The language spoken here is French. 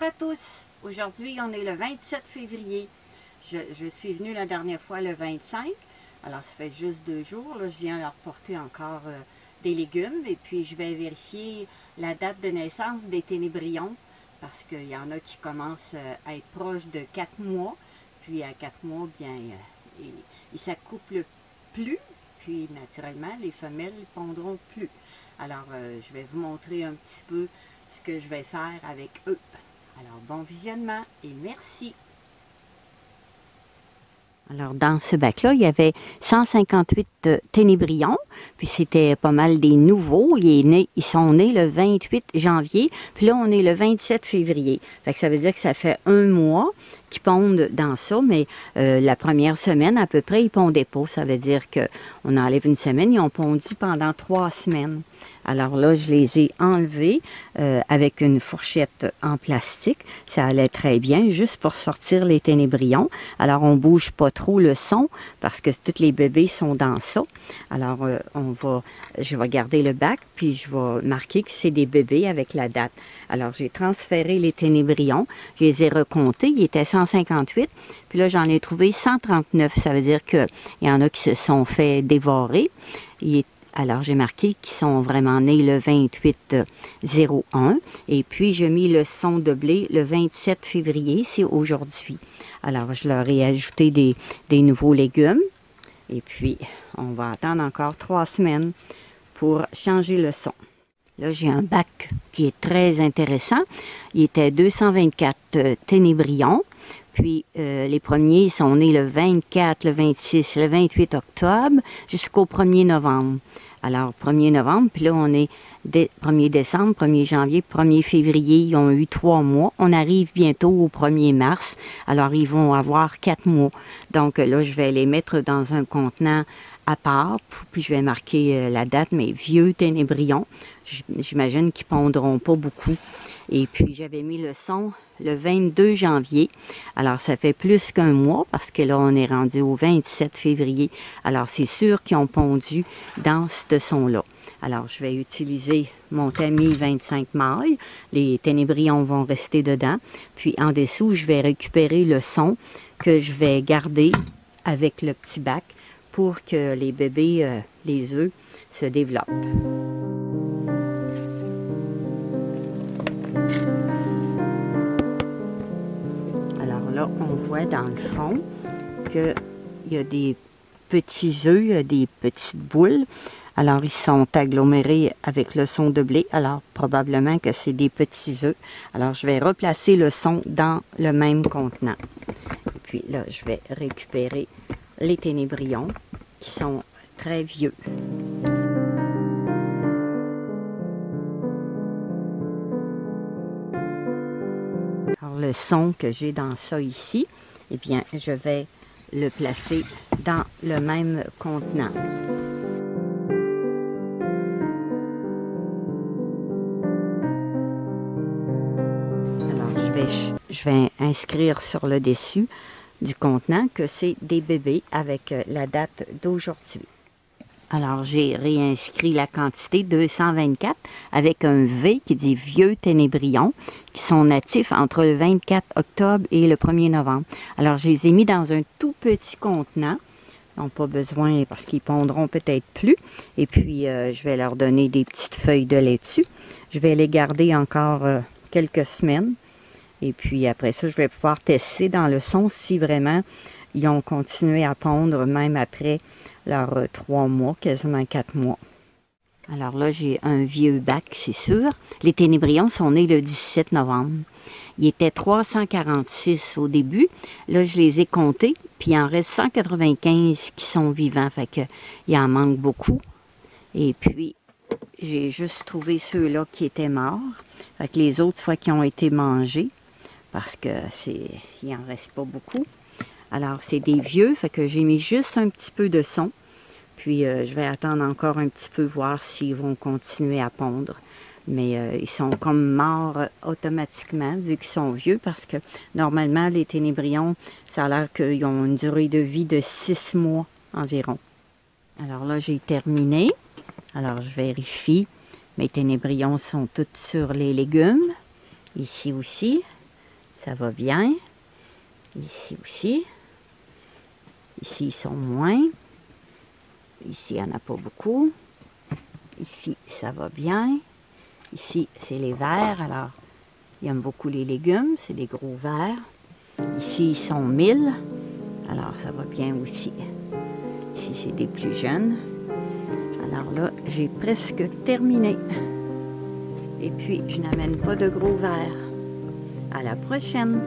à tous! Aujourd'hui, on est le 27 février. Je suis venue la dernière fois le 25. Alors, ça fait juste 2 jours. Là, je viens leur porter encore des légumes. Et puis, je vais vérifier la date de naissance des ténébrions. Parce qu'il y en a qui commencent à être proches de 4 mois. Puis, à 4 mois, bien, ils ne s'accouplent plus. Puis, naturellement, les femelles ne pondront plus. Alors, je vais vous montrer un petit peu ce que je vais faire avec eux. Alors, bon visionnement et merci! Alors, dans ce bac-là, il y avait 158 ténébrions, puis c'était pas mal des nouveaux. Ils sont nés le 28 janvier, puis là, on est le 27 février. Fait que ça veut dire que ça fait 1 mois qu'ils pondent dans ça, mais la première semaine, à peu près, ils pondaient pas. Ça veut dire qu'on enlève une semaine, ils ont pondu pendant 3 semaines. Alors là, je les ai enlevés avec une fourchette en plastique. Ça allait très bien, juste pour sortir les ténébrions. Alors, on bouge pas trop le son parce que tous les bébés sont dans ça. Alors, je vais garder le bac, puis je vais marquer que c'est des bébés avec la date. Alors, j'ai transféré les ténébrions. Je les ai recomptés. Ils étaient 158. Puis là, j'en ai trouvé 139. Ça veut dire qu'il y en a qui se sont fait dévorer. Alors, j'ai marqué qu'ils sont vraiment nés le 28-01. Et puis, j'ai mis le son de blé le 27 février, c'est aujourd'hui. Alors, je leur ai ajouté des nouveaux légumes. Et puis, on va attendre encore 3 semaines pour changer le son. Là, j'ai un bac qui est très intéressant. Il était 224 ténébrions. Puis, les premiers sont nés le 24, le 26, le 28 octobre jusqu'au 1er novembre. Alors, 1er novembre, puis là, on est 1er décembre, 1er janvier, 1er février. Ils ont eu 3 mois. On arrive bientôt au 1er mars. Alors, ils vont avoir 4 mois. Donc, là, je vais les mettre dans un contenant à part. Puis, je vais marquer la date, mais vieux ténébrions. J'imagine qu'ils pondront pas beaucoup. Et puis, j'avais mis le son le 22 janvier. Alors, ça fait plus qu'1 mois parce que là, on est rendu au 27 février. Alors, c'est sûr qu'ils ont pondu dans ce son-là. Alors, je vais utiliser mon tamis 25 mailles. Les ténébrions vont rester dedans. Puis, en dessous, je vais récupérer le son que je vais garder avec le petit bac pour que les bébés, les œufs, se développent. Là, on voit dans le fond qu'il y a des petits œufs, des petites boules. Alors, ils sont agglomérés avec le son de blé. Alors, probablement que c'est des petits œufs. Alors, je vais replacer le son dans le même contenant. Et puis là, je vais récupérer les ténébrions qui sont très vieux. Alors, le son que j'ai dans ça ici, eh bien, je vais le placer dans le même contenant. Alors, je vais inscrire sur le dessus du contenant que c'est des bébés avec la date d'aujourd'hui. Alors, j'ai réinscrit la quantité 224 avec un V qui dit vieux ténébrions qui sont natifs entre le 24 octobre et le 1er novembre. Alors, je les ai mis dans un tout petit contenant. Ils n'ont pas besoin parce qu'ils pondront peut-être plus. Et puis, je vais leur donner des petites feuilles de laitue. Je vais les garder encore quelques semaines. Et puis, après ça, je vais pouvoir tester dans le son si vraiment ils ont continué à pondre même après leurs 3 mois, quasiment 4 mois. Alors là, j'ai un vieux bac, c'est sûr. Les ténébrions sont nés le 17 novembre. Il était 346 au début. Là, je les ai comptés, puis il en reste 195 qui sont vivants. Fait que il en manque beaucoup. Et puis, j'ai juste trouvé ceux-là qui étaient morts. Fait que les autres, soit qui ont été mangés, parce que il en reste pas beaucoup. Alors, c'est des vieux, fait que j'ai mis juste un petit peu de son. Puis, je vais attendre encore un petit peu, voir s'ils vont continuer à pondre. Mais ils sont comme morts automatiquement, vu qu'ils sont vieux, parce que normalement, les ténébrions, ça a l'air qu'ils ont une durée de vie de 6 mois environ. Alors là, j'ai terminé. Alors, je vérifie. Mes ténébrions sont tous sur les légumes. Ici aussi. Ça va bien. Ici aussi. Ici, ils sont moins. Ici, il n'y en a pas beaucoup. Ici, ça va bien. Ici, c'est les verts. Alors, ils aiment beaucoup les légumes. C'est des gros verts. Ici, ils sont 1000. Alors, ça va bien aussi. Ici, c'est des plus jeunes. Alors là, j'ai presque terminé. Et puis, je n'amène pas de gros verres. À la prochaine!